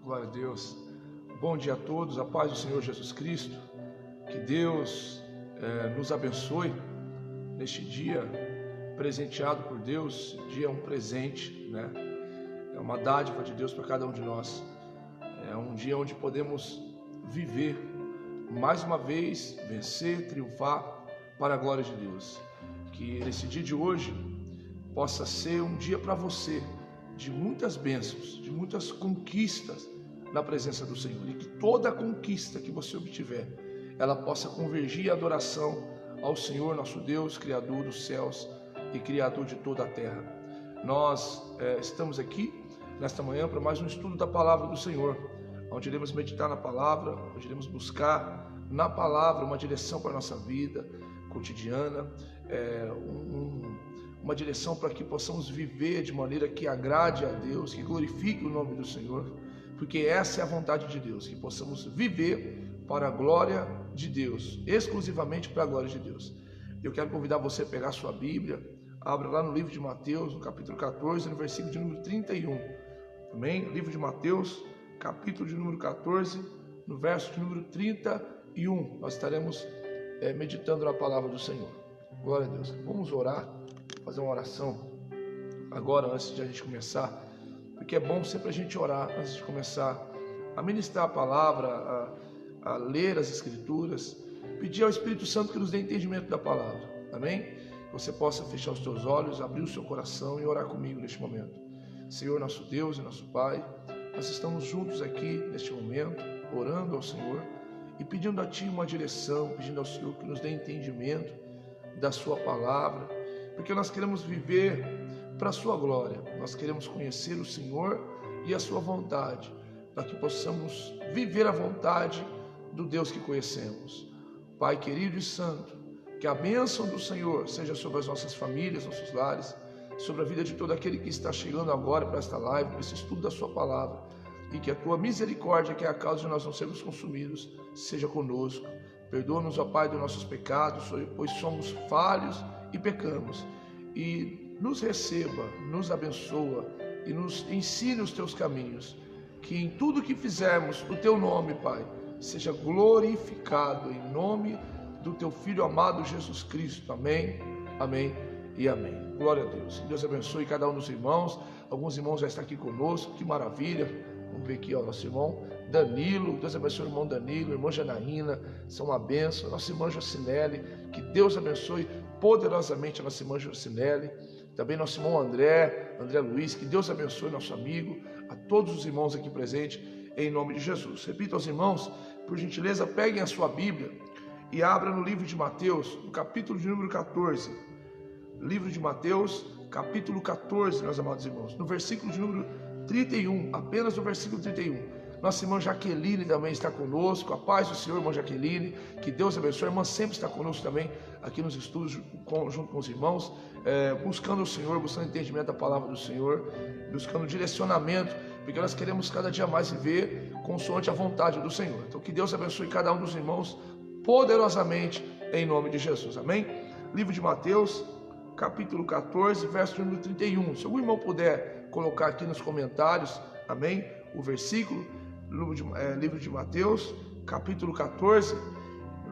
Glória a Deus. Bom dia a todos, a paz do Senhor Jesus Cristo. Que Deus nos abençoe neste dia presenteado por Deus. Esse dia é um presente, né? É uma dádiva de Deus para cada um de nós. É um dia onde podemos viver mais uma vez, vencer, triunfar para a glória de Deus. Que esse dia de hoje possa ser um dia para você de muitas bênçãos, de muitas conquistas na presença do Senhor, e que toda conquista que você obtiver, ela possa convergir em adoração ao Senhor, nosso Deus, Criador dos céus e Criador de toda a terra. Nós estamos aqui nesta manhã para mais um estudo da Palavra do Senhor, onde iremos meditar na Palavra, onde iremos buscar na Palavra uma direção para a nossa vida cotidiana, uma direção para que possamos viver de maneira que agrade a Deus, que glorifique o nome do Senhor, porque essa é a vontade de Deus, que possamos viver para a glória de Deus, exclusivamente para a glória de Deus. Eu quero convidar você a pegar a sua Bíblia, abra lá no livro de Mateus, no capítulo 14, no versículo de número 31. Amém? Livro de Mateus, capítulo de número 14, no verso de número 31. Nós estaremos meditando na palavra do Senhor. Glória a Deus. Vamos orar, fazer uma oração agora, antes de a gente começar, porque é bom sempre a gente orar antes de começar a ministrar a palavra, a ler as Escrituras, pedir ao Espírito Santo que nos dê entendimento da palavra. Amém? Que você possa fechar os teus olhos, abrir o seu coração e orar comigo neste momento. Senhor, nosso Deus e nosso Pai, nós estamos juntos aqui neste momento, orando ao Senhor e pedindo a Ti uma direção, pedindo ao Senhor que nos dê entendimento da Sua palavra, porque nós queremos viver para a Sua glória, nós queremos conhecer o Senhor e a Sua vontade, para que possamos viver a vontade do Deus que conhecemos. Pai querido e santo, que a bênção do Senhor seja sobre as nossas famílias, nossos lares, sobre a vida de todo aquele que está chegando agora para esta live, para esse estudo da Sua palavra, e que a Tua misericórdia, que é a causa de nós não sermos consumidos, seja conosco. Perdoa-nos, ó Pai, dos nossos pecados, pois somos falhos e pecamos. E nos receba, nos abençoa e nos ensine os Teus caminhos. Que em tudo que fizermos, o Teu nome, Pai, seja glorificado em nome do Teu Filho amado Jesus Cristo. Amém, amém e amém. Glória a Deus. Que Deus abençoe cada um dos irmãos. Alguns irmãos já estão aqui conosco, que maravilha. Vamos ver aqui, ó, nosso irmão Danilo. Deus abençoe o irmão Danilo, irmã Janaína, são uma bênção. Nossa irmã Jocinelli, que Deus abençoe poderosamente a nossa irmã Jocinelli. Também nosso irmão André Luiz, que Deus abençoe nosso amigo, a todos os irmãos aqui presentes, em nome de Jesus. Repito aos irmãos, por gentileza, peguem a sua Bíblia e abram no livro de Mateus, no capítulo de número 14. Livro de Mateus, capítulo 14, meus amados irmãos, no versículo de número 31, apenas no versículo 31. Nossa irmã Jaqueline também está conosco. A paz do Senhor, irmã Jaqueline, que Deus abençoe. A irmã sempre está conosco também, aqui nos estudos, junto com os irmãos, buscando o Senhor, buscando entendimento da palavra do Senhor, buscando direcionamento, porque nós queremos cada dia mais viver consoante a vontade do Senhor. Então que Deus abençoe cada um dos irmãos poderosamente, em nome de Jesus. Amém? Livro de Mateus, capítulo 14, verso número 31. Se algum irmão puder colocar aqui nos comentários, amém, o versículo, livro de Mateus, capítulo 14,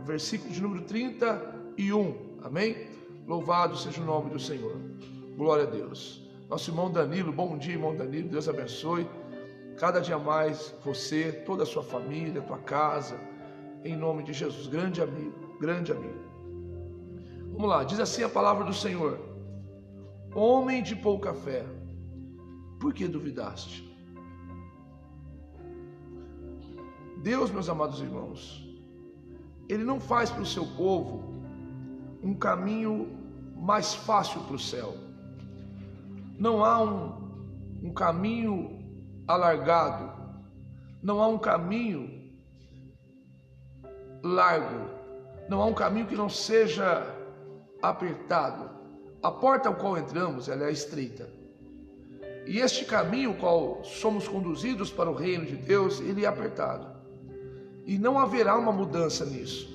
versículo de número 31, amém? Louvado seja o nome do Senhor. Glória a Deus. Nosso irmão Danilo, bom dia, irmão Danilo, Deus abençoe cada dia mais você, toda a sua família, tua casa, em nome de Jesus. Grande amigo, grande amigo. Vamos lá, diz assim a palavra do Senhor: homem de pouca fé, por que duvidaste? Deus, meus amados irmãos, Ele não faz para o seu povo um caminho mais fácil para o céu. Não há um caminho alargado, não há um caminho largo, não há um caminho que não seja apertado. A porta ao qual entramos, ela é estreita. E este caminho ao qual somos conduzidos para o reino de Deus, ele é apertado. E não haverá uma mudança nisso.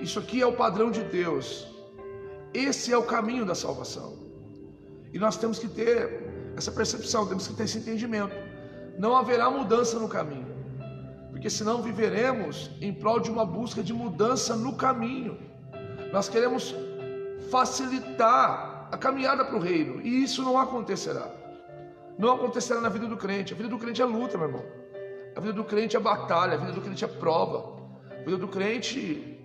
Isso aqui é o padrão de Deus. Esse é o caminho da salvação. E nós temos que ter essa percepção, temos que ter esse entendimento. não haverá mudança no caminho, porque senão viveremos em prol de uma busca de mudança no caminho. Nós queremos facilitar a caminhada para o reino, e isso não acontecerá. Não acontecerá na vida do crente. A vida do crente é luta, meu irmão. A vida do crente é batalha, a vida do crente é prova. A vida do crente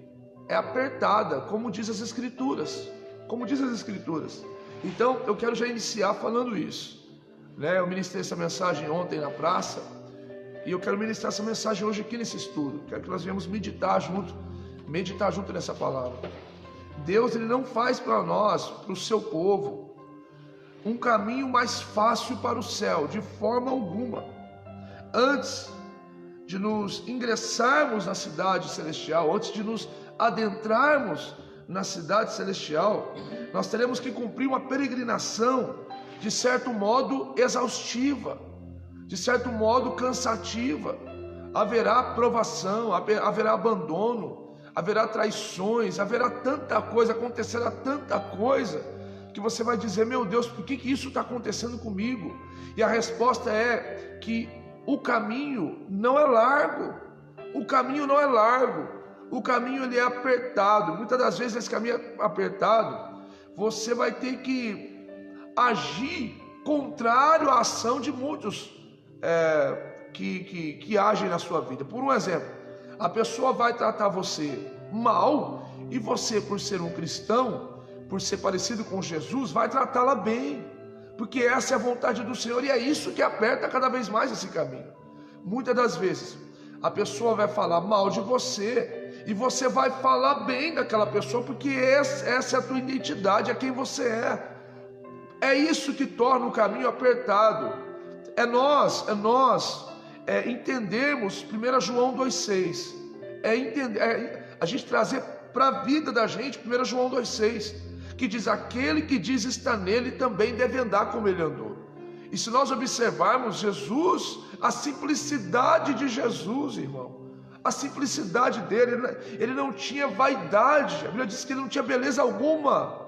é apertada, como diz as Escrituras. Como diz as Escrituras. Então, eu quero já iniciar falando isso. Eu ministrei essa mensagem ontem na praça, e eu quero ministrar essa mensagem hoje aqui nesse estudo. Quero que nós venhamos meditar junto nessa palavra. Deus, Ele não faz para nós, para o seu povo, um caminho mais fácil para o céu, de forma alguma. Antes de nos ingressarmos na cidade celestial, antes de nos adentrarmos na cidade celestial, nós teremos que cumprir uma peregrinação, de certo modo exaustiva, de certo modo cansativa. Haverá provação, haverá abandono, haverá traições, haverá tanta coisa, acontecerá tanta coisa, que você vai dizer: meu Deus, por que isso está acontecendo comigo? E a resposta é que o caminho não é largo. O caminho não é largo. O caminho, ele é apertado. Muitas das vezes esse caminho é apertado, você vai ter que agir contrário à ação de muitos que agem na sua vida. Por um exemplo, a pessoa vai tratar você mal, e você, por ser um cristão, por ser parecido com Jesus, vai tratá-la bem, porque essa é a vontade do Senhor, e é isso que aperta cada vez mais esse caminho. Muitas das vezes a pessoa vai falar mal de você, e você vai falar bem daquela pessoa, porque essa é a tua identidade, é quem você é. É isso que torna o caminho apertado. É nós entendermos 1 João 2,6, a gente trazer para a vida da gente 1 João 2,6, que diz: aquele que diz está nele também deve andar como ele andou. E se nós observarmos Jesus, a simplicidade de Jesus, irmão, a simplicidade dele, ele não tinha vaidade. A Bíblia diz que ele não tinha beleza alguma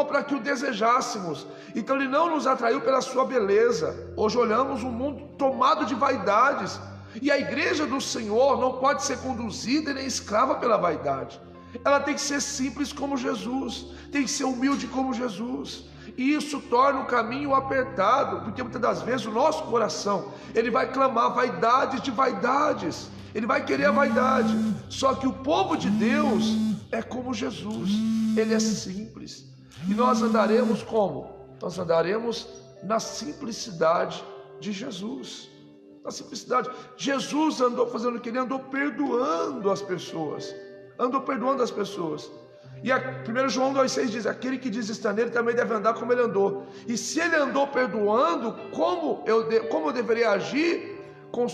para que o desejássemos. Então ele não nos atraiu pela sua beleza. Hoje olhamos um mundo tomado de vaidades, e a igreja do Senhor não pode ser conduzida e nem escrava pela vaidade. Ela tem que ser simples como Jesus, tem que ser humilde como Jesus, e isso torna o caminho apertado, porque muitas das vezes o nosso coração, ele vai clamar vaidades de vaidades, ele vai querer a vaidade. Só que o povo de Deus é como Jesus, ele é simples, e nós andaremos como? Nós andaremos na simplicidade de Jesus. Na simplicidade. Jesus andou fazendo o que? Ele andou perdoando as pessoas. E 1 João 2,6 diz: aquele que diz está nele também deve andar como ele andou. E se ele andou perdoando, como eu deveria agir com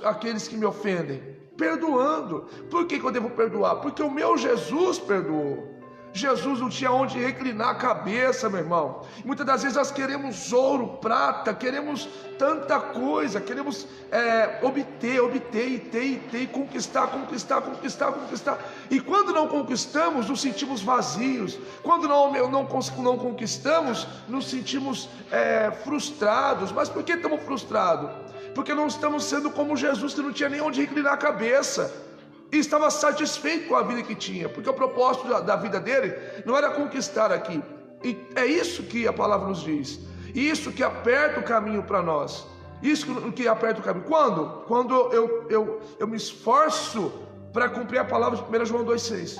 aqueles que me ofendem? Perdoando. Por que eu devo perdoar? Porque o meu Jesus perdoou. Jesus não tinha onde reclinar a cabeça, meu irmão. Muitas das vezes nós queremos ouro, prata, queremos tanta coisa, queremos obter, conquistar. E quando não conquistamos, nos sentimos vazios. Quando não conquistamos, nos sentimos frustrados. Mas por que estamos frustrados? Porque não estamos sendo como Jesus, que não tinha nem onde reclinar a cabeça, e estava satisfeito com a vida que tinha, porque o propósito da vida dele não era conquistar aqui. E é isso que a palavra nos diz, isso que aperta o caminho para nós, isso que aperta o caminho. Quando eu me esforço para cumprir a palavra de 1 João 2,6,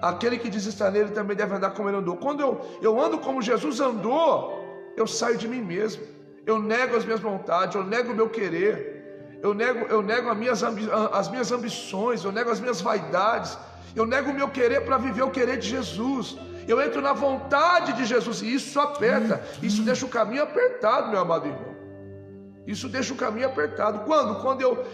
aquele que diz estar nele também deve andar como ele andou. Quando eu ando como Jesus andou, eu saio de mim mesmo, eu nego as minhas vontades, eu nego o meu querer, eu nego as minhas ambições, eu nego as minhas vaidades, eu nego o meu querer para viver o querer de Jesus. Eu entro na vontade de Jesus, e isso aperta, isso deixa o caminho apertado, meu amado irmão. Isso deixa o caminho apertado. Quando eu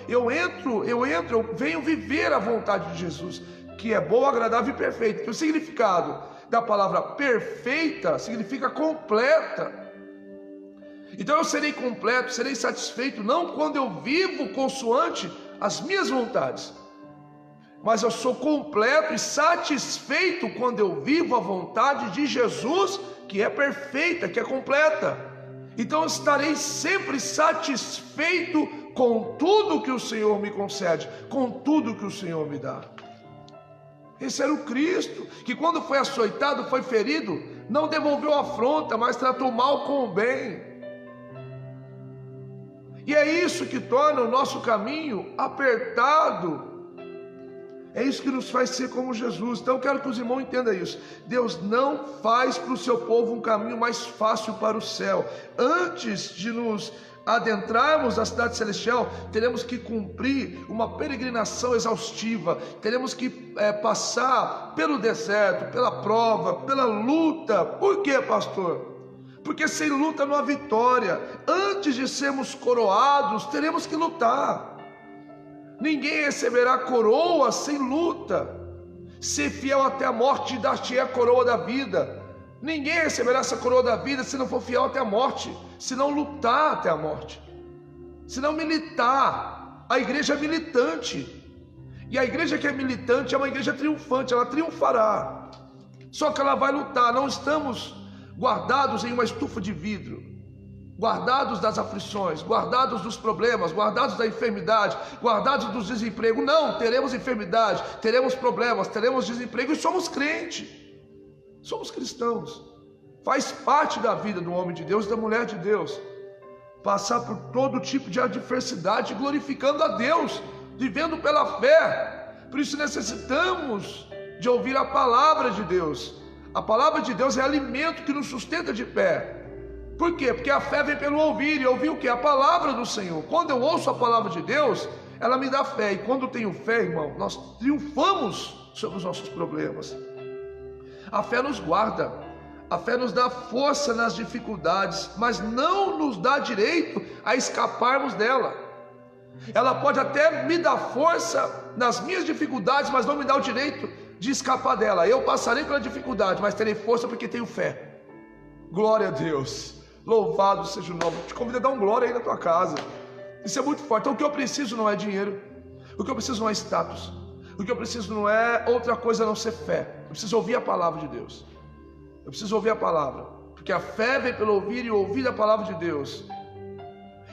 venho viver a vontade de Jesus, que é boa, agradável e perfeita. Que o significado da palavra perfeita significa completa. Então eu serei completo, serei satisfeito, não quando eu vivo consoante as minhas vontades, mas eu sou completo e satisfeito quando eu vivo a vontade de Jesus, que é perfeita, que é completa. Então eu estarei sempre satisfeito com tudo que o Senhor me concede, com tudo que o Senhor me dá. Esse era o Cristo, que quando foi açoitado, foi ferido, não devolveu a afronta, mas tratou mal com o bem. E é isso que torna o nosso caminho apertado. É isso que nos faz ser como Jesus. Então eu quero que os irmãos entendam isso. Deus não faz para o seu povo um caminho mais fácil para o céu. Antes de nos adentrarmos na cidade celestial, teremos que cumprir uma peregrinação exaustiva. Teremos que passar pelo deserto, pela prova, pela luta. Por quê, pastor? Porque sem luta não há vitória. Antes de sermos coroados, teremos que lutar. Ninguém receberá coroa sem luta. Ser fiel até a morte, dar-te-é a coroa da vida. Ninguém receberá essa coroa da vida se não for fiel até a morte, se não lutar até a morte, se não militar. A igreja é militante, e a igreja que é militante é uma igreja triunfante, ela triunfará, só que ela vai lutar. Não estamos guardados em uma estufa de vidro, guardados das aflições, guardados dos problemas, guardados da enfermidade, guardados do desemprego. Não, teremos enfermidade, teremos problemas, teremos desemprego, e somos crentes, somos cristãos. Faz parte da vida do homem de Deus e da mulher de Deus passar por todo tipo de adversidade, glorificando a Deus, vivendo pela fé. Por isso necessitamos de ouvir a palavra de Deus. A palavra de Deus é alimento que nos sustenta de pé. Por quê? Porque a fé vem pelo ouvir, e ouvir o que? A palavra do Senhor. Quando eu ouço a palavra de Deus, ela me dá fé, e quando eu tenho fé, irmão, nós triunfamos sobre os nossos problemas. A fé nos guarda, a fé nos dá força nas dificuldades, mas não nos dá direito a escaparmos dela. Ela pode até me dar força nas minhas dificuldades, mas não me dá o direito de escapar dela. Eu passarei pela dificuldade, mas terei força porque tenho fé. Glória a Deus. Louvado seja o nome. Te convido a dar um glória aí na tua casa. Isso é muito forte. Então o que eu preciso não é dinheiro, o que eu preciso não é status, o que eu preciso não é outra coisa a não ser fé. Eu preciso ouvir a palavra de Deus. Eu preciso ouvir a palavra, porque a fé vem pelo ouvir e ouvir a palavra de Deus.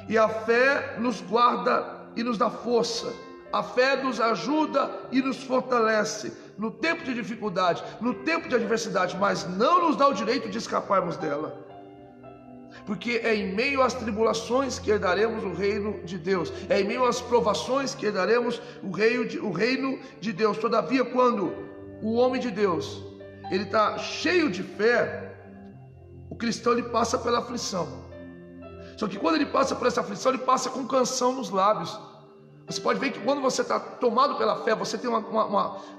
E a fé nos guarda e nos dá força. A fé nos ajuda e nos fortalece no tempo de dificuldade, no tempo de adversidade, mas não nos dá o direito de escaparmos dela. Porque é em meio às tribulações que herdaremos o reino de Deus. É em meio às provações que herdaremos o reino de Deus. Todavia, quando o homem de Deus ele está cheio de fé, o cristão ele passa pela aflição. Só que quando ele passa por essa aflição, ele passa com canção nos lábios. Você pode ver que quando você está tomado pela fé, você tem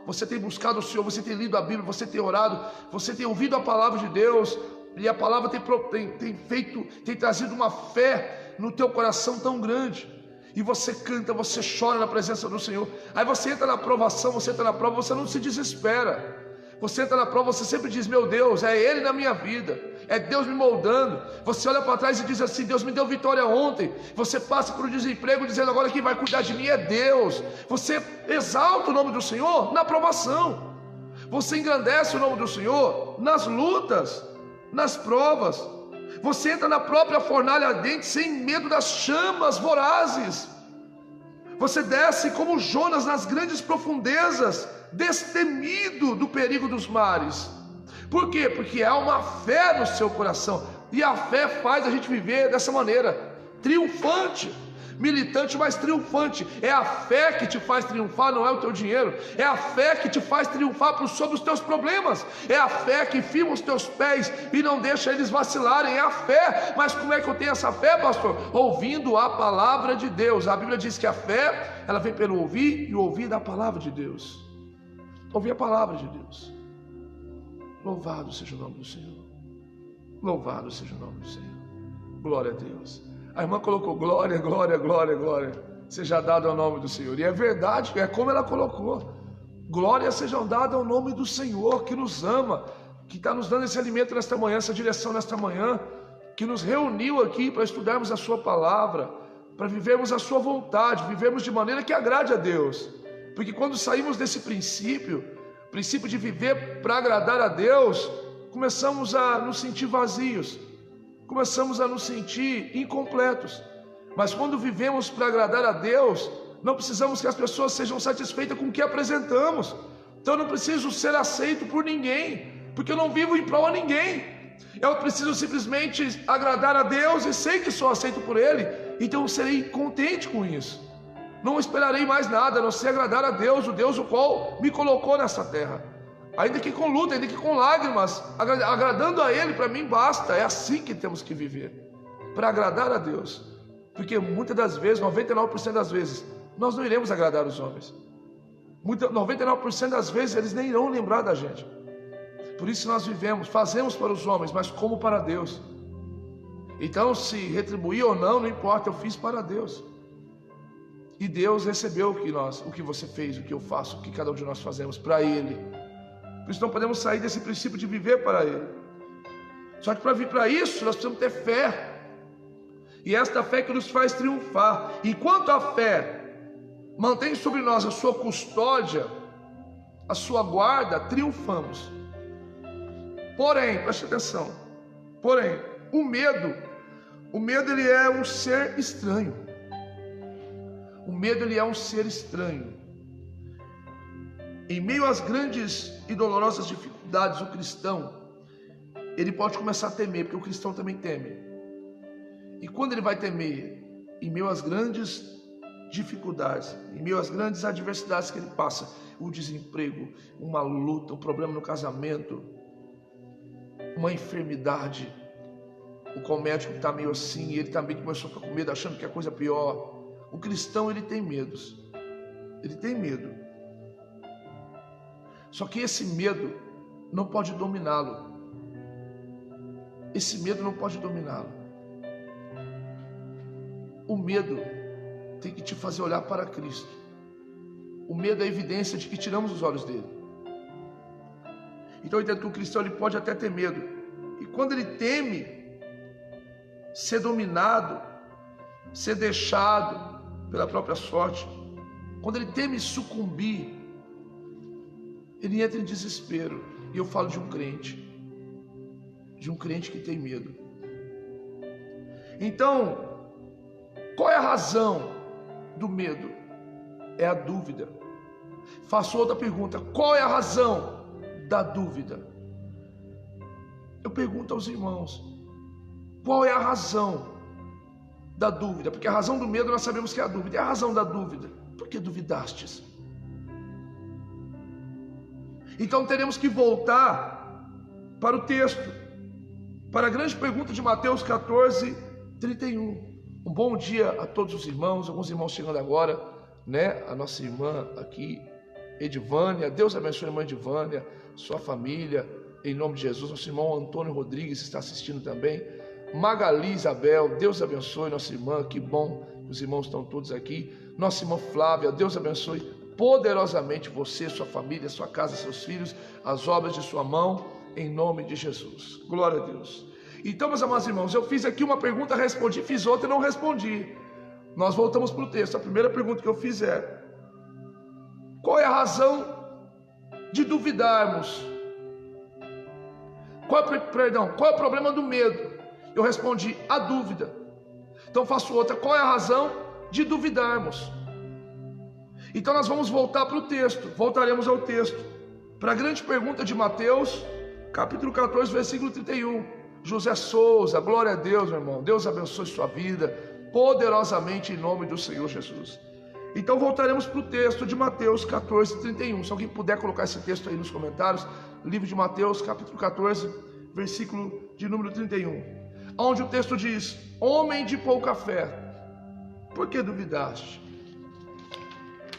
você tem buscado o Senhor, você tem lido a Bíblia, você tem orado, você tem ouvido a palavra de Deus, e a palavra tem trazido uma fé no teu coração tão grande, e você canta, você chora na presença do Senhor. Aí você entra na provação, você entra na prova, você não se desespera. Você entra na prova, você sempre diz: meu Deus, é Ele na minha vida, é Deus me moldando. Você olha para trás e diz assim: Deus me deu vitória ontem. Você passa por um desemprego dizendo: agora quem vai cuidar de mim é Deus. Você exalta o nome do Senhor na provação. Você engrandece o nome do Senhor nas lutas, nas provas. Você entra na própria fornalha ardente sem medo das chamas vorazes. Você desce como Jonas nas grandes profundezas, destemido do perigo dos mares. Por quê? Porque há uma fé no seu coração, e a fé faz a gente viver dessa maneira, triunfante, militante, mas triunfante. É a fé que te faz triunfar, não é o teu dinheiro. É a fé que te faz triunfar sobre os teus problemas. É a fé que firma os teus pés e não deixa eles vacilarem. É a fé. Mas como é que eu tenho essa fé, pastor? Ouvindo a palavra de Deus. A Bíblia diz que a fé, ela vem pelo ouvir, e o ouvir da palavra de Deus. Ouvir a palavra de Deus. Louvado seja o nome do Senhor. Louvado seja o nome do Senhor. Glória a Deus. A irmã colocou: glória, glória, glória, glória seja dado ao nome do Senhor. E é verdade, é como ela colocou: glória seja dada ao nome do Senhor, que nos ama, que está nos dando esse alimento nesta manhã, essa direção nesta manhã, que nos reuniu aqui para estudarmos a sua palavra, para vivermos a sua vontade, vivermos de maneira que agrade a Deus. Porque quando saímos desse princípio de viver para agradar a Deus, começamos a nos sentir vazios. começamos a nos sentir incompletos. Mas quando vivemos para agradar a Deus, não precisamos que as pessoas sejam satisfeitas com o que apresentamos. Então eu não preciso ser aceito por ninguém, porque eu não vivo em prol a ninguém. Eu preciso simplesmente agradar a Deus e sei que sou aceito por Ele, então eu serei contente com isso. Não esperarei mais nada, a não ser agradar a Deus, o Deus o qual me colocou nessa terra. Ainda que com luta, ainda que com lágrimas, agradando a Ele, para mim basta. É assim que temos que viver, para agradar a Deus. Porque muitas das vezes, 99% das vezes, nós não iremos agradar os homens. 99% das vezes eles nem irão lembrar da gente. Por isso nós vivemos, fazemos para os homens, mas como para Deus. Então, se retribuir ou não, não importa, eu fiz para Deus. E Deus recebeu o que você fez, o que eu faço, o que cada um de nós fazemos para Ele. Por isso não podemos sair desse princípio de viver para Ele. Só que para vir para isso, nós precisamos ter fé. E esta fé que nos faz triunfar. Enquanto a fé mantém sobre nós a sua custódia, a sua guarda, triunfamos. Porém, preste atenção. Porém, o medo ele é um ser estranho. O medo ele é um ser estranho. Em meio às grandes e dolorosas dificuldades, o cristão, ele pode começar a temer, porque o cristão também teme. E quando ele vai temer? Em meio às grandes dificuldades, em meio às grandes adversidades que ele passa, o desemprego, uma luta, um problema no casamento, uma enfermidade, o qual o médico está meio assim, e ele também começou a ficar com medo, achando que é coisa pior. O cristão, ele tem medos, ele tem medo. Só que esse medo não pode dominá-lo. Esse medo não pode dominá-lo. O medo tem que te fazer olhar para Cristo. O medo é a evidência de que tiramos os olhos dele. Então eu entendo que o cristão ele pode até ter medo. E quando ele teme ser dominado, ser deixado pela própria sorte, quando ele teme sucumbir, ele entra em desespero. E eu falo de um crente que tem medo. Então, qual é a razão do medo? É a dúvida. Faço outra pergunta: qual é a razão da dúvida? Eu pergunto aos irmãos: qual é a razão da dúvida? Porque a razão do medo nós sabemos que é a dúvida. É a razão da dúvida. Por que duvidastes? Então teremos que voltar para o texto, para a grande pergunta de Mateus 14, 31. Um bom dia a todos os irmãos, alguns irmãos chegando agora, né? A nossa irmã aqui, Edivânia, Deus abençoe a irmã Edivânia, sua família, em nome de Jesus. Nosso irmão Antônio Rodrigues está assistindo também. Magali Isabel, Deus abençoe nossa irmã, que bom que os irmãos estão todos aqui. Nossa irmã Flávia, Deus abençoe poderosamente você, sua família, sua casa, seus filhos, as obras de sua mão, em nome de Jesus. Glória a Deus. Então, meus amados irmãos, eu fiz aqui uma pergunta, respondi, fiz outra e não respondi. Nós voltamos para o texto. A primeira pergunta que eu fiz é: qual é a razão de duvidarmos? Qual é o problema do medo? Eu respondi: a dúvida. Então faço outra: qual é a razão de duvidarmos? Então nós vamos voltar para o texto, voltaremos ao texto, para a grande pergunta de Mateus, capítulo 14, versículo 31. José Souza, glória a Deus, meu irmão, Deus abençoe sua vida, poderosamente em nome do Senhor Jesus. Então voltaremos para o texto de Mateus 14, 31. Se alguém puder colocar esse texto aí nos comentários, livro de Mateus, capítulo 14, versículo de número 31. Onde o texto diz: homem de pouca fé, por que duvidaste?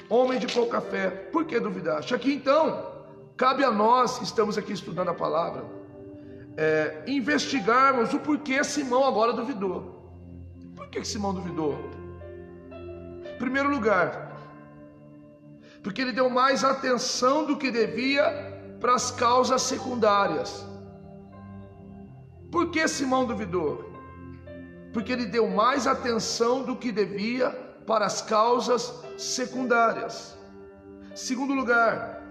Homem de pouca fé, por que duvidaste? Aqui então, cabe a nós que estamos aqui estudando a palavra, investigarmos o porquê Simão agora duvidou. Por que Simão duvidou? Em primeiro lugar, porque ele deu mais atenção do que devia para as causas secundárias. Por que Simão duvidou? Porque ele deu mais atenção do que devia para as causas secundárias. Segundo lugar,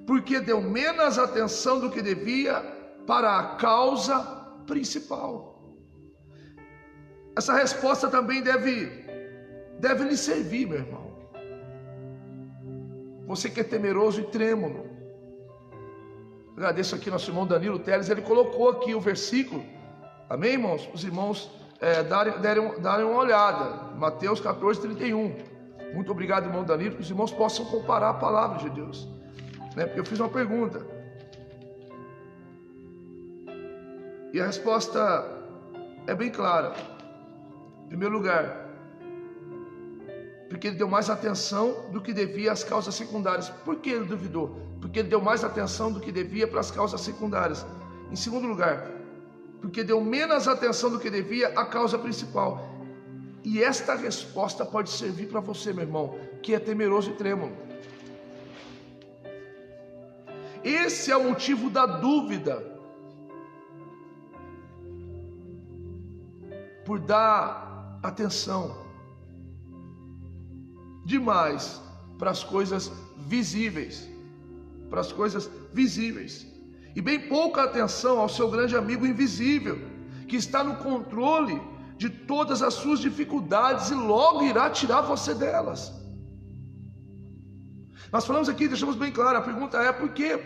porque deu menos atenção do que devia para a causa principal. Essa resposta também deve lhe servir, meu irmão. Você que é temeroso e trêmulo. Agradeço aqui nosso irmão Danilo Teles, ele colocou aqui o versículo. Amém, irmãos? Os irmãos darem uma olhada. Mateus 14, 31. Muito obrigado, irmão Danilo, que os irmãos possam comparar a palavra de Deus. Porque eu fiz uma pergunta. E a resposta é bem clara. Em primeiro lugar, porque ele deu mais atenção do que devia às causas secundárias. Por que ele duvidou? Porque ele deu mais atenção do que devia para as causas secundárias. Em segundo lugar, porque deu menos atenção do que devia à causa principal. E esta resposta pode servir para você, meu irmão, que é temeroso e trêmulo. Esse é o motivo da dúvida. Por dar atenção demais para as coisas visíveis, e bem pouca atenção ao seu grande amigo invisível, que está no controle de todas as suas dificuldades e logo irá tirar você delas. Nós falamos aqui, deixamos bem claro, a pergunta é: por que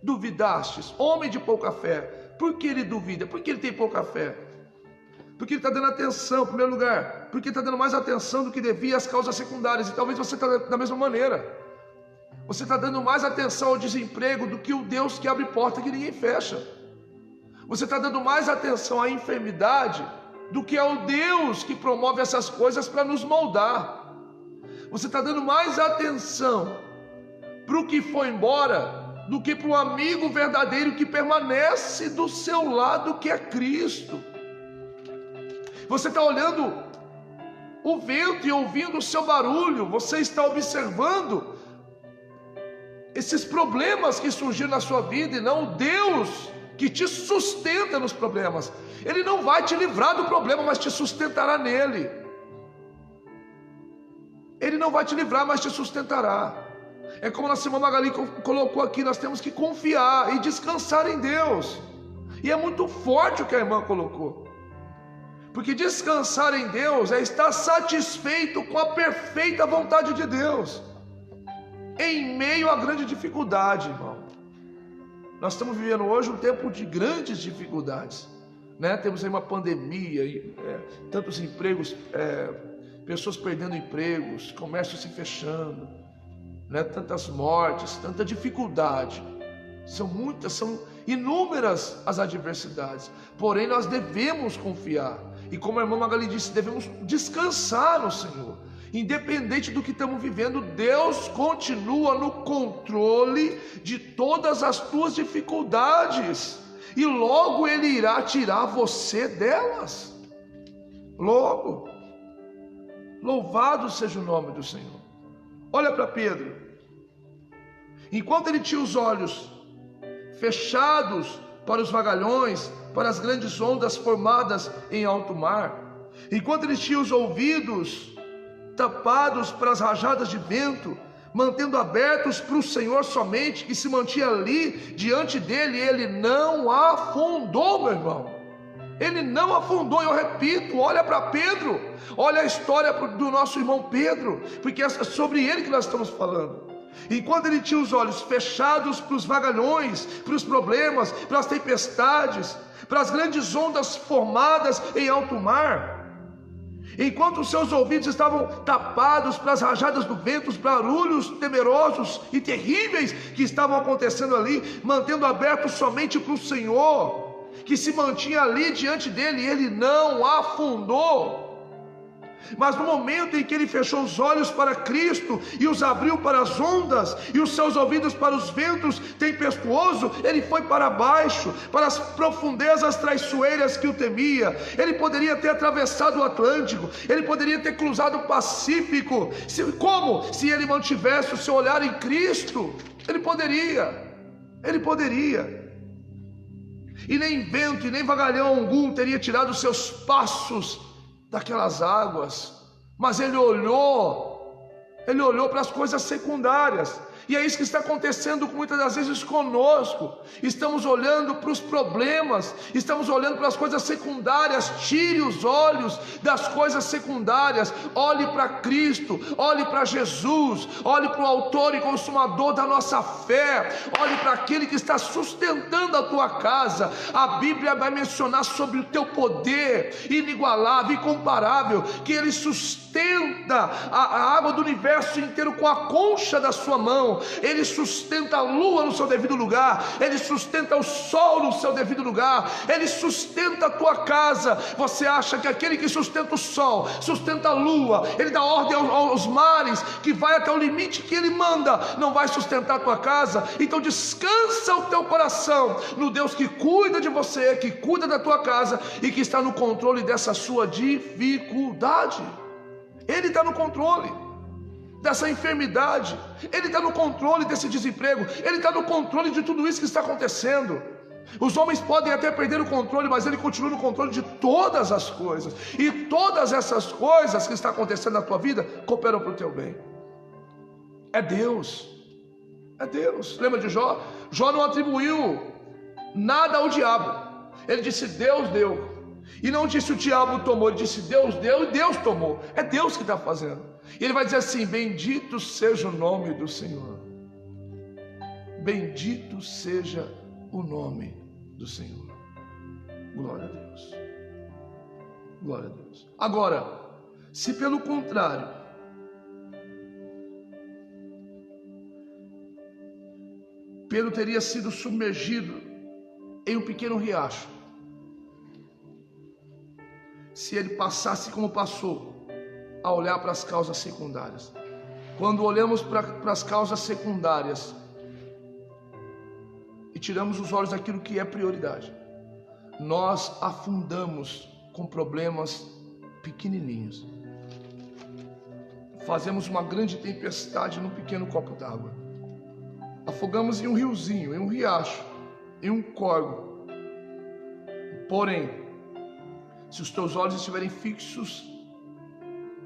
duvidastes? Homem de pouca fé. Por que ele duvida? Por que ele tem pouca fé? Porque ele está dando atenção, em primeiro lugar, porque ele está dando mais atenção do que devia às causas secundárias. E talvez você está da mesma maneira. Você está dando mais atenção ao desemprego do que o Deus que abre porta que ninguém fecha. Você está dando mais atenção à enfermidade do que ao Deus que promove essas coisas para nos moldar. Você está dando mais atenção para o que foi embora do que para o amigo verdadeiro que permanece do seu lado, que é Cristo. Você está olhando o vento e ouvindo o seu barulho. Você está observando esses problemas que surgiram na sua vida, e não o Deus que te sustenta nos problemas. Ele não vai te livrar do problema, mas te sustentará nele. Ele não vai te livrar, mas te sustentará. É como nossa irmã Magali colocou aqui: nós temos que confiar e descansar em Deus. E é muito forte o que a irmã colocou. Porque descansar em Deus é estar satisfeito com a perfeita vontade de Deus, em meio a grande dificuldade, irmão. Nós estamos vivendo hoje um tempo de grandes dificuldades, Temos aí uma pandemia, tantos empregos, pessoas perdendo empregos, comércio se fechando, tantas mortes, tanta dificuldade. São inúmeras as adversidades, porém nós devemos confiar. E como a irmã Magali disse, devemos descansar no Senhor. Independente do que estamos vivendo, Deus continua no controle de todas as tuas dificuldades. E logo Ele irá tirar você delas. Logo. Louvado seja o nome do Senhor. Olha para Pedro. Enquanto ele tinha os olhos fechados para os vagalhões, para as grandes ondas formadas em alto mar, enquanto ele tinha os ouvidos tapados para as rajadas de vento, mantendo abertos para o Senhor somente, que se mantinha ali diante dele, ele não afundou, meu irmão. Ele não afundou. Eu repito, olha para Pedro, olha a história do nosso irmão Pedro, porque é sobre ele que nós estamos falando. Enquanto ele tinha os olhos fechados para os vagalhões, para os problemas, para as tempestades, para as grandes ondas formadas em alto mar, enquanto os seus ouvidos estavam tapados para as rajadas do vento, os barulhos temerosos e terríveis que estavam acontecendo ali, mantendo aberto somente para o Senhor, que se mantinha ali diante dele, ele não afundou. Mas no momento em que ele fechou os olhos para Cristo e os abriu para as ondas, e os seus ouvidos para os ventos tempestuosos, ele foi para baixo, para as profundezas traiçoeiras que o temia. Ele poderia ter atravessado o Atlântico, ele poderia ter cruzado o Pacífico. Como? Se ele mantivesse o seu olhar em Cristo. Ele poderia. E nem vento e nem vagalhão algum teria tirado os seus passos daquelas águas. Mas ele olhou para as coisas secundárias. E é isso que está acontecendo muitas das vezes conosco. Estamos olhando para os problemas, estamos olhando para as coisas secundárias. Tire os olhos das coisas secundárias, olhe para Cristo, olhe para Jesus, olhe para o autor e consumador da nossa fé, olhe para aquele que está sustentando a tua casa. A Bíblia vai mencionar sobre o teu poder inigualável, incomparável, que Ele sustenta a água do universo inteiro com a concha da sua mão. Ele sustenta a lua no seu devido lugar, Ele sustenta o sol no seu devido lugar, Ele sustenta a tua casa. Você acha que aquele que sustenta o sol, sustenta a lua, Ele dá ordem aos mares, que vai até o limite que Ele manda, não vai sustentar a tua casa? Então descansa o teu coração no Deus que cuida de você, que cuida da tua casa e que está no controle dessa sua dificuldade. Ele está no controle dessa enfermidade, Ele está no controle desse desemprego, Ele está no controle de tudo isso que está acontecendo. Os homens podem até perder o controle, mas Ele continua no controle de todas as coisas, e todas essas coisas que estão acontecendo na tua vida cooperam para o teu bem. É Deus, é Deus. Lembra de Jó? Jó não atribuiu nada ao diabo, ele disse Deus deu. E não disse o diabo tomou, ele disse Deus deu e Deus tomou. É Deus que está fazendo. E ele vai dizer assim: bendito seja o nome do Senhor. Bendito seja o nome do Senhor. Glória a Deus. Glória a Deus. Agora, se pelo contrário, Pedro teria sido submergido em um pequeno riacho, se ele passasse como passou, a olhar para as causas secundárias. Quando olhamos para as causas secundárias e tiramos os olhos daquilo que é prioridade, nós afundamos com problemas pequenininhos. Fazemos uma grande tempestade num pequeno copo d'água. Afogamos em um riozinho, em um riacho, em um córrego. Porém, se os teus olhos estiverem fixos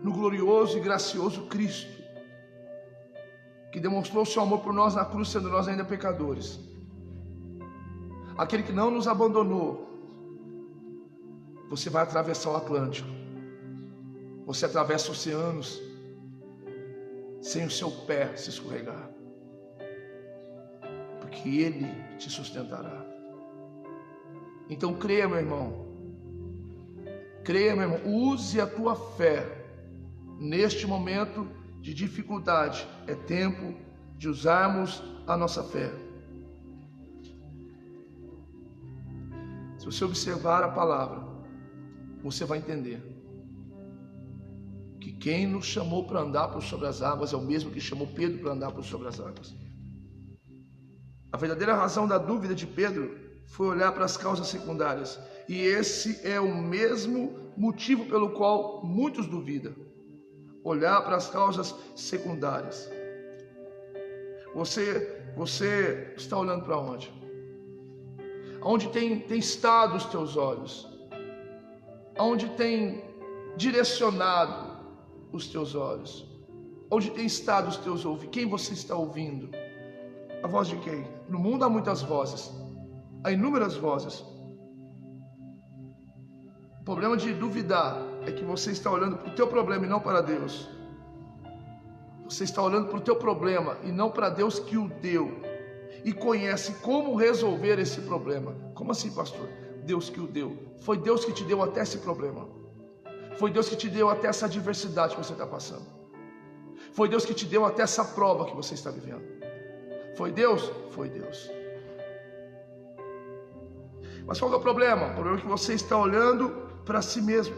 no glorioso e gracioso Cristo, que demonstrou o seu amor por nós na cruz, sendo nós ainda pecadores, aquele que não nos abandonou, você vai atravessar o Atlântico, você atravessa oceanos, sem o seu pé se escorregar, porque Ele te sustentará. Então creia, meu irmão. Creia, meu irmão, use a tua fé neste momento de dificuldade. É tempo de usarmos a nossa fé. Se você observar a palavra, você vai entender que quem nos chamou para andar por sobre as águas é o mesmo que chamou Pedro para andar por sobre as águas. A verdadeira razão da dúvida de Pedro foi olhar para as causas secundárias. E esse é o mesmo motivo pelo qual muitos duvidam. Olhar para as causas secundárias. Você está olhando para onde? Aonde tem estado os teus olhos? Aonde tem direcionado os teus olhos? Onde tem estado os teus ouvidos? Quem você está ouvindo? A voz de quem? No mundo há muitas vozes. Há inúmeras vozes. O problema de duvidar é que você está olhando para o teu problema e não para Deus. Você está olhando para o teu problema e não para Deus que o deu e conhece como resolver esse problema. Como assim, pastor? Deus que o deu. Foi Deus que te deu até esse problema. Foi Deus que te deu até essa adversidade que você está passando. Foi Deus que te deu até essa prova que você está vivendo. Foi Deus? Foi Deus. Mas qual é o problema? O problema é que você está olhando para si mesmo,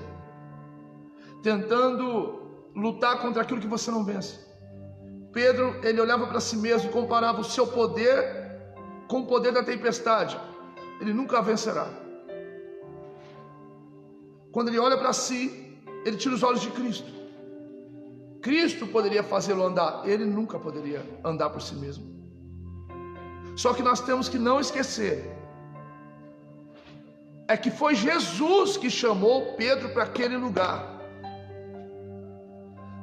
tentando lutar contra aquilo que você não vence. Pedro, ele olhava para si mesmo e comparava o seu poder com o poder da tempestade. Ele nunca vencerá. Quando ele olha para si, ele tira os olhos de Cristo. Cristo poderia fazê-lo andar, ele nunca poderia andar por si mesmo. Só que nós temos que não esquecer é que foi Jesus que chamou Pedro para aquele lugar.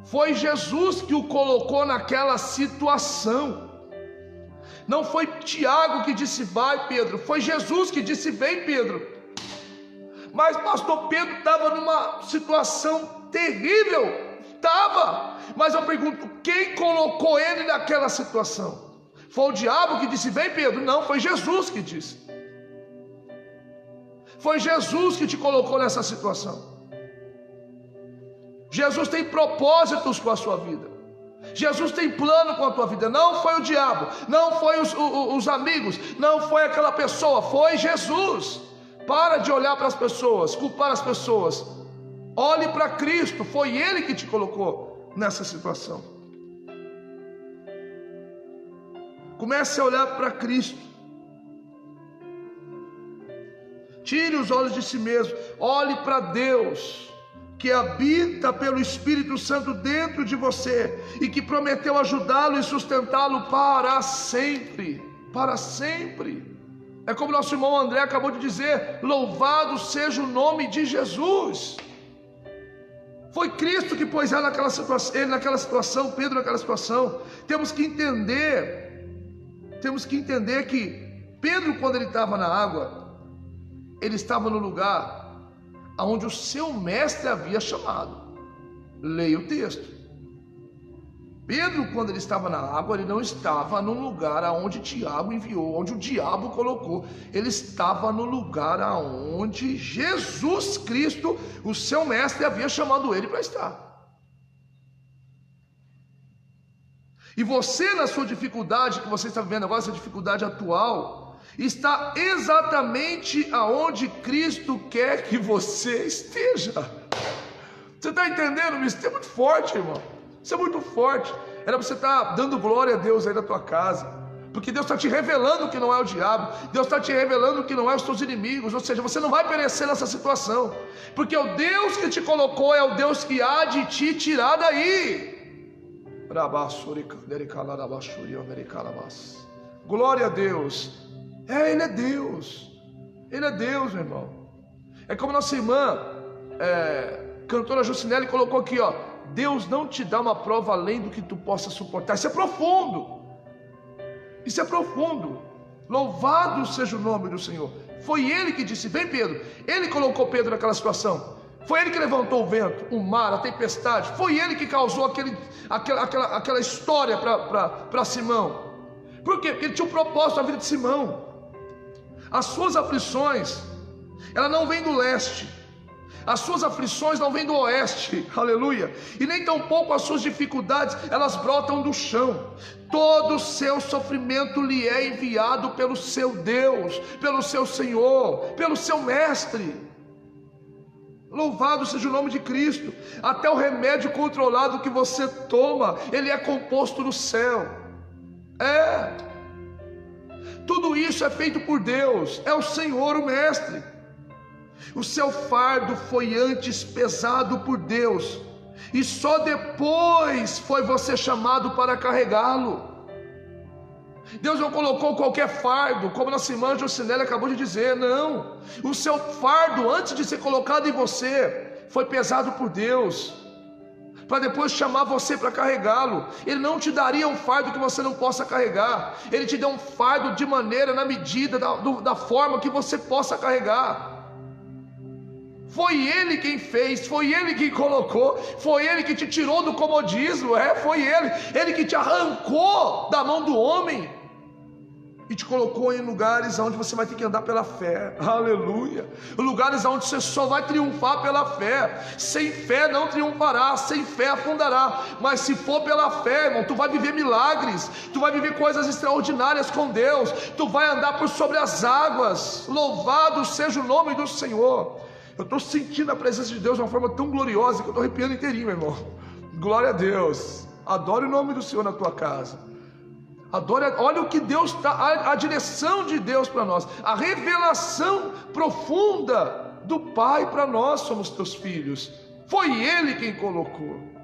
Foi Jesus que o colocou naquela situação. Não foi Tiago que disse vai, Pedro, foi Jesus que disse vem, Pedro. Mas pastor, Pedro estava numa situação terrível, estava, mas eu pergunto, quem colocou ele naquela situação? Foi o diabo que disse vem, Pedro? Não, foi Jesus que disse. Foi Jesus que te colocou nessa situação. Jesus tem propósitos com a sua vida. Jesus tem plano com a tua vida. Não foi o diabo, não foi os amigos, não foi aquela pessoa, foi Jesus. Para de olhar para as pessoas, culpar as pessoas. Olhe para Cristo, foi Ele que te colocou nessa situação. Comece a olhar para Cristo. Tire os olhos de si mesmo, olhe para Deus, que habita pelo Espírito Santo dentro de você e que prometeu ajudá-lo e sustentá-lo para sempre. Para sempre. É como nosso irmão André acabou de dizer: louvado seja o nome de Jesus. Foi Cristo que pôs ele naquela situação, Pedro naquela situação. Temos que entender que Pedro, quando ele estava na água, ele estava no lugar aonde o seu mestre havia chamado. Leia o texto. Pedro, quando ele estava na água, ele não estava num lugar aonde Tiago enviou, onde o diabo colocou. Ele estava no lugar aonde Jesus Cristo, o seu mestre, havia chamado ele para estar. E você, na sua dificuldade que você está vivendo agora, essa dificuldade atual, está exatamente aonde Cristo quer que você esteja. Você está entendendo? Isso é muito forte, irmão. Isso é muito forte. Era para você estar dando glória a Deus aí na tua casa, porque Deus está te revelando que não é o diabo, Deus está te revelando que não é os teus inimigos. Ou seja, você não vai perecer nessa situação, porque o Deus que te colocou é o Deus que há de te tirar daí. Glória a Deus. Ele é Deus. Ele é Deus, meu irmão. É como nossa irmã cantora Jucinelli colocou aqui, ó: Deus não te dá uma prova além do que tu possa suportar. Isso é profundo. Isso é profundo. Louvado seja o nome do Senhor. Foi Ele que disse: vem, Pedro. Ele colocou Pedro naquela situação. Foi Ele que levantou o vento, o mar, a tempestade. Foi Ele que causou aquela história para Simão. Por quê? Porque Ele tinha um propósito na vida de Simão. As suas aflições, ela não vem do leste. As suas aflições não vêm do oeste, aleluia. E nem tampouco as suas dificuldades, elas brotam do chão. Todo o seu sofrimento lhe é enviado pelo seu Deus, pelo seu Senhor, pelo seu Mestre. Louvado seja o nome de Cristo. Até o remédio controlado que você toma, ele é composto no céu. Tudo isso é feito por Deus, é o Senhor, o Mestre. O seu fardo foi antes pesado por Deus, e só depois foi você chamado para carregá-lo. Deus não colocou qualquer fardo, como nossa irmã Jocinelli acabou de dizer, não. O seu fardo, antes de ser colocado em você, foi pesado por Deus, para depois chamar você para carregá-lo. Ele não te daria um fardo que você não possa carregar. Ele te deu um fardo de maneira, na medida, da forma que você possa carregar. Foi Ele quem fez, foi Ele quem colocou, foi Ele que te tirou do comodismo, foi Ele que te arrancou da mão do homem e te colocou em lugares onde você vai ter que andar pela fé, aleluia, lugares onde você só vai triunfar pela fé. Sem fé não triunfará, sem fé afundará, mas se for pela fé, irmão, tu vai viver milagres, tu vai viver coisas extraordinárias com Deus, tu vai andar por sobre as águas. Louvado seja o nome do Senhor. Eu estou sentindo a presença de Deus de uma forma tão gloriosa que eu estou arrepiando inteirinho, meu irmão. Glória a Deus. Adore o nome do Senhor na tua casa. Adore, olha o que Deus está, a direção de Deus para nós, a revelação profunda do Pai para nós. Somos teus filhos. Foi Ele quem colocou.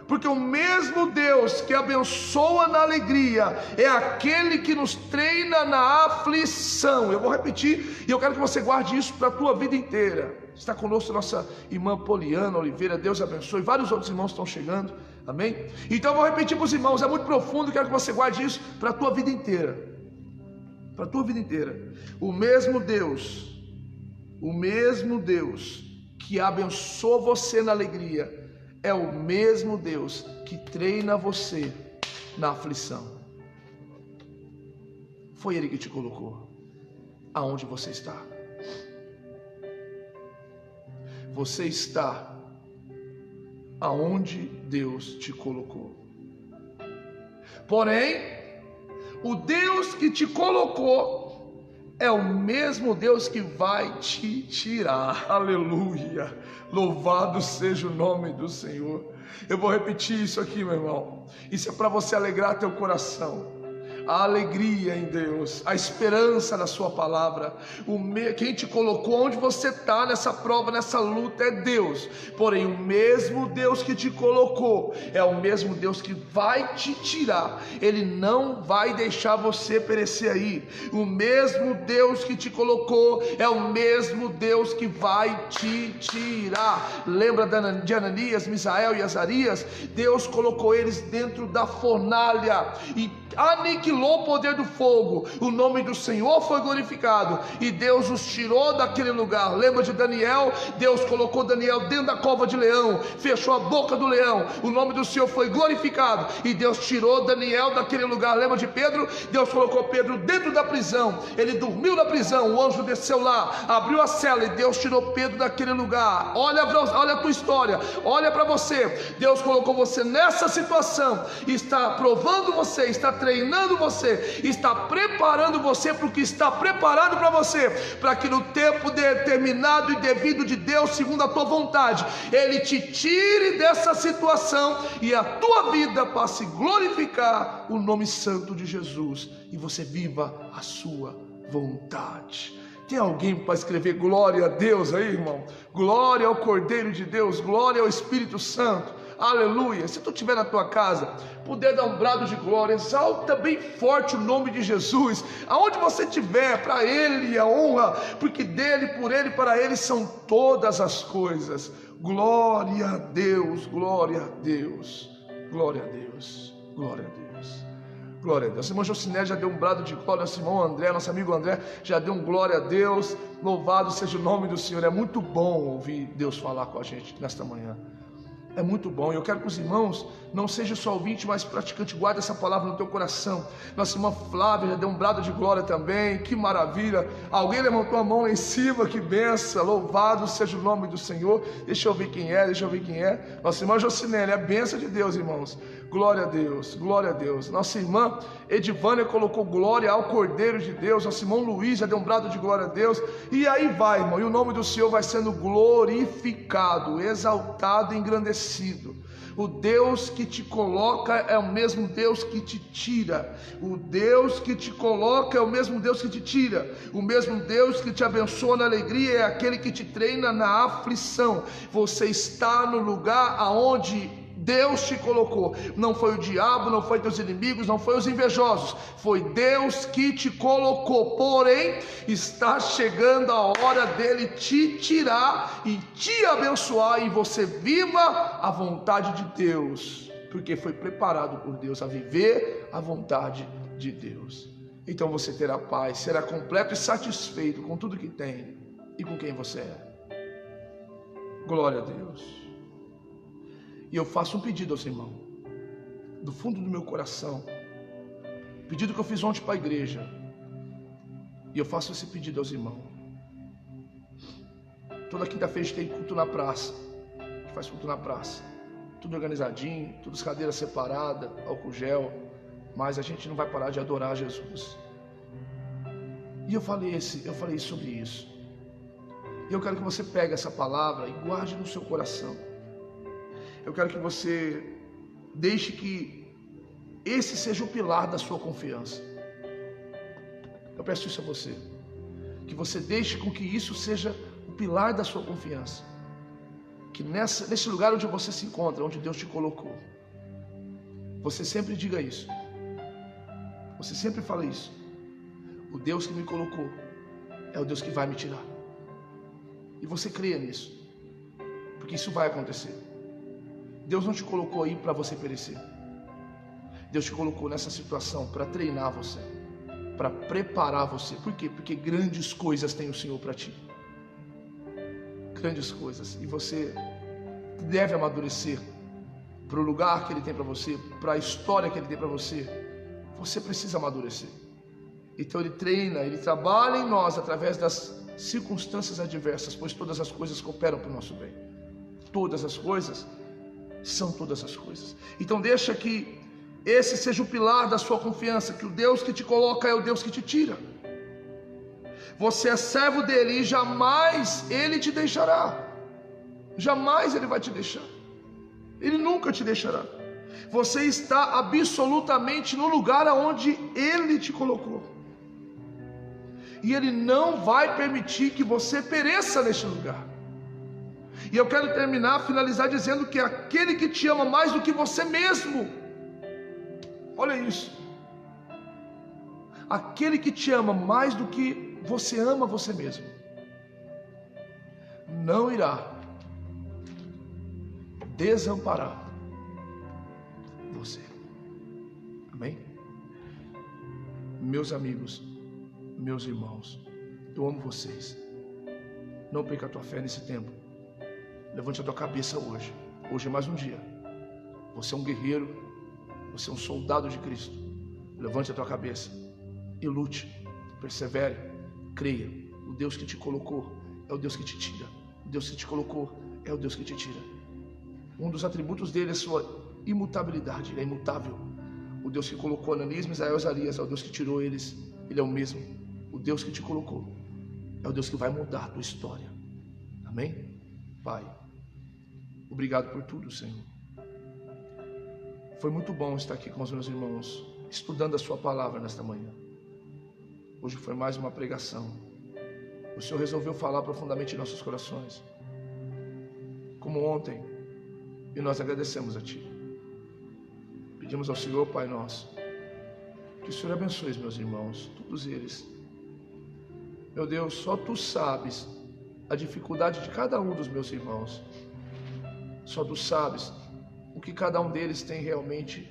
Porque o mesmo Deus que abençoa na alegria é aquele que nos treina na aflição. Eu vou repetir e eu quero que você guarde isso para a tua vida inteira. Está conosco a nossa irmã Poliana Oliveira, Deus abençoe. Vários outros irmãos estão chegando, amém? Então eu vou repetir para os irmãos, é muito profundo, quero que você guarde isso para a tua vida inteira. Para a tua vida inteira. O mesmo Deus que abençoa você na alegria, é o mesmo Deus que treina você na aflição. Foi Ele que te colocou aonde você está. Você está aonde Deus te colocou. Porém, o Deus que te colocou é o mesmo Deus que vai te tirar. Aleluia! Louvado seja o nome do Senhor. Eu vou repetir isso aqui, meu irmão. Isso é para você alegrar teu coração. A alegria em Deus, a esperança na sua palavra. Quem te colocou onde você está nessa prova, nessa luta, é Deus. Porém, o mesmo Deus que te colocou é o mesmo Deus que vai te tirar. Ele não vai deixar você perecer aí. O mesmo Deus que te colocou é o mesmo Deus que vai te tirar. Lembra de Ananias, Misael e Azarias? Deus colocou eles dentro da fornalha e aniquilou o poder do fogo. O nome do Senhor foi glorificado e Deus os tirou daquele lugar. Lembra de Daniel? Deus colocou Daniel dentro da cova de leão, fechou a boca do leão. O nome do Senhor foi glorificado e Deus tirou Daniel daquele lugar. Lembra de Pedro? Deus colocou Pedro dentro da prisão. Ele dormiu na prisão, o anjo desceu lá, abriu a cela e Deus tirou Pedro daquele lugar. Olha a tua história, olha para você. Deus colocou você nessa situação, está provando você, está treinando você, está preparando você para o que está preparado para você, para que no tempo determinado e devido de Deus, segundo a tua vontade, Ele te tire dessa situação e a tua vida passe a glorificar o nome santo de Jesus e você viva a sua vontade. Tem alguém para escrever glória a Deus aí, irmão? Glória ao Cordeiro de Deus, glória ao Espírito Santo. Aleluia. Se tu estiver na tua casa, puder dar um brado de glória, exalta bem forte o nome de Jesus, aonde você estiver, para Ele a honra, porque dele, por Ele, para Ele são todas as coisas. Glória a Deus, glória a Deus, glória a Deus, glória a Deus, glória a Deus. Nosso irmão Jociné já deu um brado de glória, nosso irmão André, nosso amigo André já deu um glória a Deus. Louvado seja o nome do Senhor. É muito bom ouvir Deus falar com a gente nesta manhã. É muito bom, e eu quero que os irmãos não sejam só ouvinte, mas praticante. Guarda essa palavra no teu coração. Nossa irmã Flávia já deu um brado de glória também, que maravilha. Alguém levantou a mão lá em cima, que benção. Louvado seja o nome do Senhor. Deixa eu ver quem é, Nossa irmã Jocinelli, é a benção de Deus, irmãos. Glória a Deus, glória a Deus. Nossa irmã Edivânia colocou glória ao Cordeiro de Deus. Nosso irmão Luiz já deu um brado de glória a Deus. E aí vai, irmão, e o nome do Senhor vai sendo glorificado, exaltado e engrandecido. O Deus que te coloca é o mesmo Deus que te tira. O Deus que te coloca é o mesmo Deus que te tira. O mesmo Deus que te abençoa na alegria é aquele que te treina na aflição. Você está no lugar aonde Deus te colocou. Não foi o diabo, não foi teus inimigos, não foi os invejosos. Foi Deus que te colocou. Porém, está chegando a hora dele te tirar e te abençoar, e você viva a vontade de Deus, porque foi preparado por Deus a viver a vontade de Deus. Então você terá paz, será completo e satisfeito com tudo que tem e com quem você é. Glória a Deus. E eu faço um pedido aos irmãos, do fundo do meu coração, pedido que eu fiz ontem para a igreja, e eu faço esse pedido aos irmãos. Toda quinta-feira a gente tem culto na praça, a gente faz culto na praça, tudo organizadinho, todas as cadeiras separadas, álcool gel, mas a gente não vai parar de adorar Jesus. E eu falei sobre isso, e eu quero que você pegue essa palavra e guarde no seu coração. Eu quero que você deixe que esse seja o pilar da sua confiança. Eu peço isso a você, que você deixe com que isso seja o pilar da sua confiança, que nesse lugar onde você se encontra, onde Deus te colocou, você sempre diga isso, você sempre fala isso: o Deus que me colocou é o Deus que vai me tirar, E você creia nisso, porque isso vai acontecer. Deus não te colocou aí para você perecer. Deus te colocou nessa situação para treinar você, para preparar você. Por quê? Porque grandes coisas tem o Senhor para ti. Grandes coisas. E você deve amadurecer para o lugar que Ele tem para você, para a história que Ele tem para você. Você precisa amadurecer. Então Ele treina, Ele trabalha em nós através das circunstâncias adversas, pois todas as coisas cooperam para o nosso bem. Todas as coisas são todas as coisas. Então deixa que esse seja o pilar da sua confiança, que o Deus que te coloca é o Deus que te tira. Você é servo dele e jamais Ele te deixará. Jamais Ele vai te deixar. Ele nunca te deixará. Você está absolutamente no lugar aonde Ele te colocou. E Ele não vai permitir que você pereça neste lugar. E eu quero finalizar dizendo que aquele que te ama mais do que você mesmo, olha isso, aquele que te ama mais do que você ama você mesmo, não irá desamparar você. Amém? Meus amigos, meus irmãos, eu amo vocês. Não perca a tua fé nesse tempo. Levante a tua cabeça hoje. Hoje é mais um dia. Você é um guerreiro, você é um soldado de Cristo. Levante a tua cabeça e lute, persevere, creia. O Deus que te colocou é o Deus que te tira. O Deus que te colocou é o Deus que te tira. Um dos atributos dele é sua imutabilidade. Ele é imutável. O Deus que colocou Ananias, Misael e Azarias é o Deus que tirou eles. Ele é o mesmo. O Deus que te colocou é o Deus que vai mudar a tua história. Amém? Pai, obrigado por tudo, Senhor. Foi muito bom estar aqui com os meus irmãos, estudando a sua palavra nesta manhã. Hoje foi mais uma pregação. O Senhor resolveu falar profundamente em nossos corações, como ontem, e nós agradecemos a Ti. Pedimos ao Senhor, Pai nosso, que o Senhor abençoe os meus irmãos, todos eles. Meu Deus, só Tu sabes a dificuldade de cada um dos meus irmãos. Só Tu sabes o que cada um deles tem realmente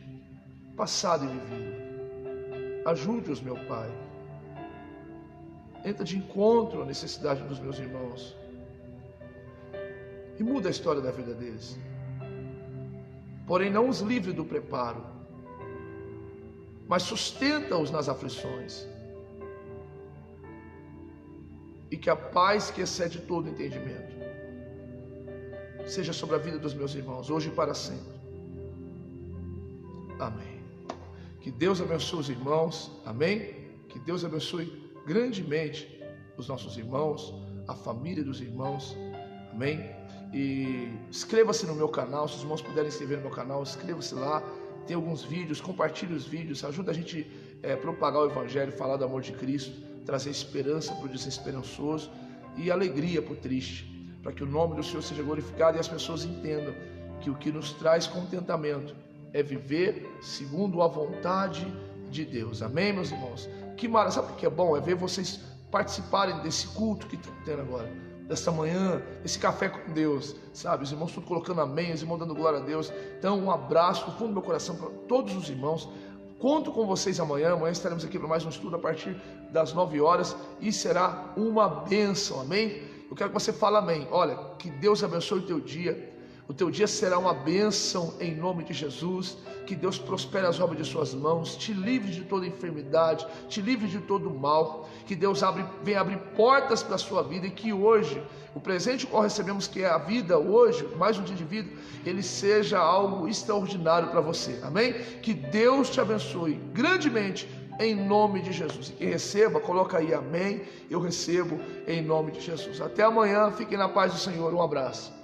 passado e vivido. Ajude-os, meu Pai. Entra de encontro à necessidade dos meus irmãos e muda a história da vida deles. Porém, não os livre do preparo, mas sustenta-os nas aflições. E que a paz que excede todo entendimento seja sobre a vida dos meus irmãos, hoje e para sempre. Amém. Que Deus abençoe os irmãos. Amém. Que Deus abençoe grandemente os nossos irmãos, a família dos irmãos. Amém. E inscreva-se no meu canal. Se os irmãos puderem se inscrever no meu canal, inscreva-se lá. Tem alguns vídeos, compartilhe os vídeos. Ajuda a gente a propagar o Evangelho, falar do amor de Cristo, trazer esperança para o desesperançoso e alegria para o triste, para que o nome do Senhor seja glorificado e as pessoas entendam que o que nos traz contentamento é viver segundo a vontade de Deus. Amém, meus irmãos? Que maravilha! Sabe o que é bom? É ver vocês participarem desse culto que está tendo agora, desta manhã, esse café com Deus, sabe? Os irmãos tudo colocando amém, os irmãos dando glória a Deus. Então, um abraço do fundo do meu coração para todos os irmãos. Conto com vocês amanhã. Amanhã estaremos aqui para mais um estudo a partir das 9 horas e será uma bênção, amém? Eu quero que você fale amém. Olha, que Deus abençoe o teu dia. O teu dia será uma bênção em nome de Jesus. Que Deus prospere as obras de suas mãos, te livre de toda enfermidade, te livre de todo mal. Que Deus venha abrir portas para a sua vida e que hoje, o presente que recebemos, que é a vida hoje, mais um dia de vida, ele seja algo extraordinário para você, amém? Que Deus te abençoe grandemente em nome de Jesus. E quem receba, coloca aí amém. Eu recebo em nome de Jesus. Até amanhã, fiquem na paz do Senhor, um abraço.